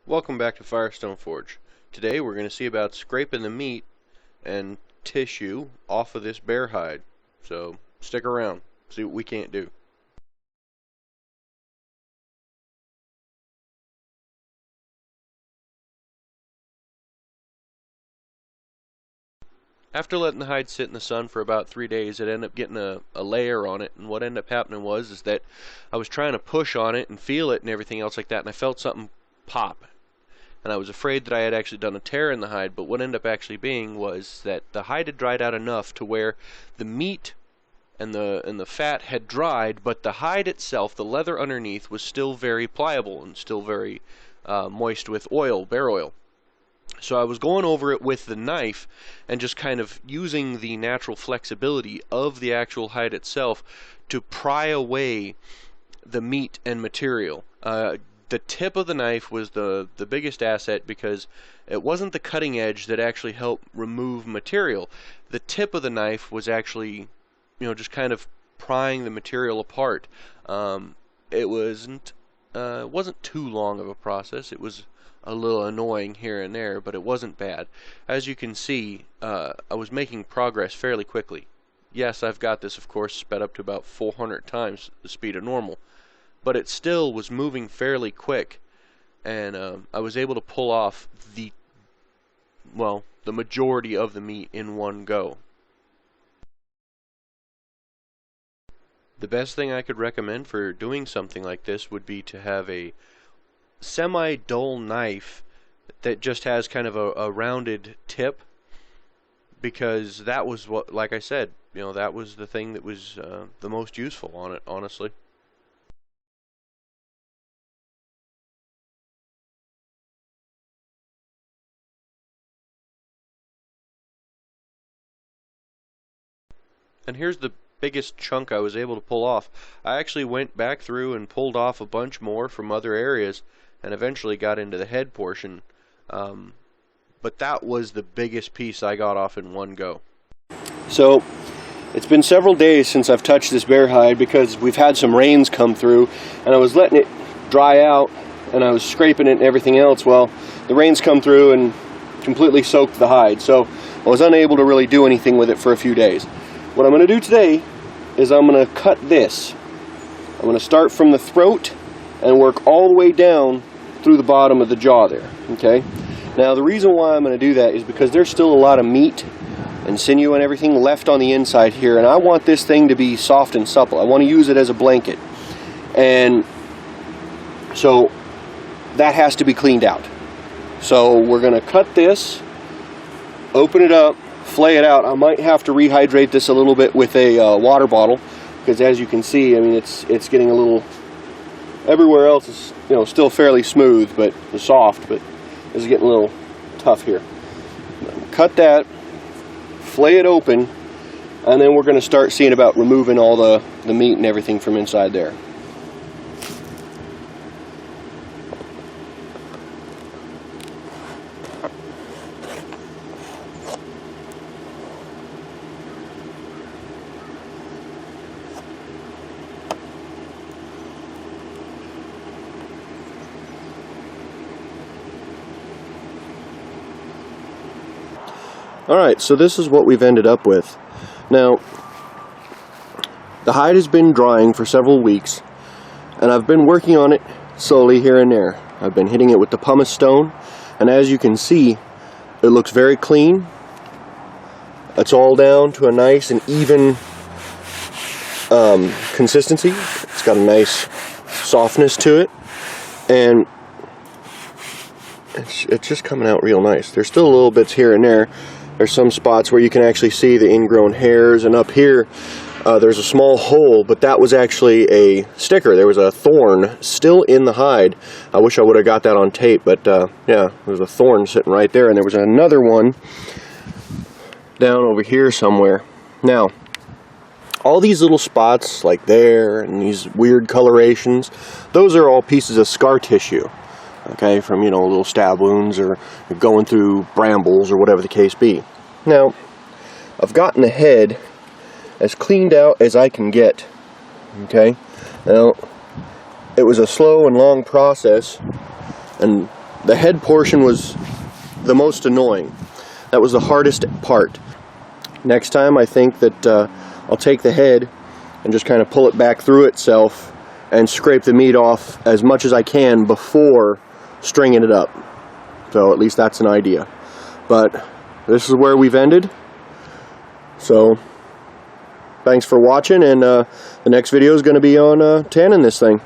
Welcome back to Firestone Forge. Today we're going to see about scraping the meat and tissue off of this bear hide. So stick around, see what we can't do. After letting the hide sit in the sun for about 3 days, it ended up getting a layer on it, and what ended up happening was that I was trying to push on it and feel it and everything else like that, and I felt something pop. And I was afraid that I had actually done a tear in the hide, but what ended up actually being was that the hide had dried out enough to where the meat and the fat had dried, but the hide itself, the leather underneath, was still very pliable and still very moist with oil, bear oil. So I was going over it with the knife and just kind of using the natural flexibility of the actual hide itself to pry away the meat and material. The tip of the knife was the biggest asset because it wasn't the cutting edge that actually helped remove material. The tip of the knife was actually, just kind of prying the material apart. It wasn't too long of a process. It was a little annoying here and there, but it wasn't bad. As you can see, I was making progress fairly quickly. Yes, I've got this, of course, sped up to about 400 times the speed of normal, but it still was moving fairly quick, and I was able to pull off the majority of the meat in one go. The best thing I could recommend for doing something like this would be to have a semi-dull knife that just has kind of a rounded tip, because that was what, like I said, that was the thing that was the most useful on it, honestly. And here's the biggest chunk I was able to pull off. I actually went back through and pulled off a bunch more from other areas and eventually got into the head portion. But that was the biggest piece I got off in one go. So it's been several days since I've touched this bear hide because we've had some rains come through, and I was letting it dry out and I was scraping it and everything else. Well, the rains come through and completely soaked the hide, so I was unable to really do anything with it for a few days. What I'm going to do today is I'm going to cut this. I'm going to start from the throat and work all the way down through the bottom of the jaw there. Okay. Now the reason why I'm going to do that is because there's still a lot of meat and sinew and everything left on the inside here, and I want this thing to be soft and supple. I want to use it as a blanket, and so that has to be cleaned out. So we're going to cut this, open it up, flay it out. I might have to rehydrate this a little bit with a water bottle, because as you can see, I mean, it's getting a little, everywhere else is still fairly smooth but soft, but this is getting a little tough here. Cut that, flay it open, and then we're going to start seeing about removing all the meat and everything from inside there. Alright, so this is what we've ended up with. Now, the hide has been drying for several weeks, and I've been working on it slowly here and there. I've been hitting it with the pumice stone, and as you can see, it looks very clean. It's all down to a nice and even consistency. It's got a nice softness to it, and it's just coming out real nice. There's still little bits here and there. There's some spots where you can actually see the ingrown hairs, and up here there's a small hole, but that was actually a sticker. There was a thorn still in the hide. I wish I would have got that on tape, but yeah, there's a thorn sitting right there, and there was another one down over here somewhere. Now, all these little spots like there and these weird colorations, those are all pieces of scar tissue. Okay, from little stab wounds or going through brambles or whatever the case be. Now, I've gotten the head as cleaned out as I can get. Okay, now it was a slow and long process, and The head portion was the most annoying. That was the hardest part. Next time I think that I'll take the head and just kind of pull it back through itself and scrape the meat off as much as I can before stringing it up. So at least that's an idea. But this is where we've ended. So thanks for watching, and the next video is going to be on tanning this thing.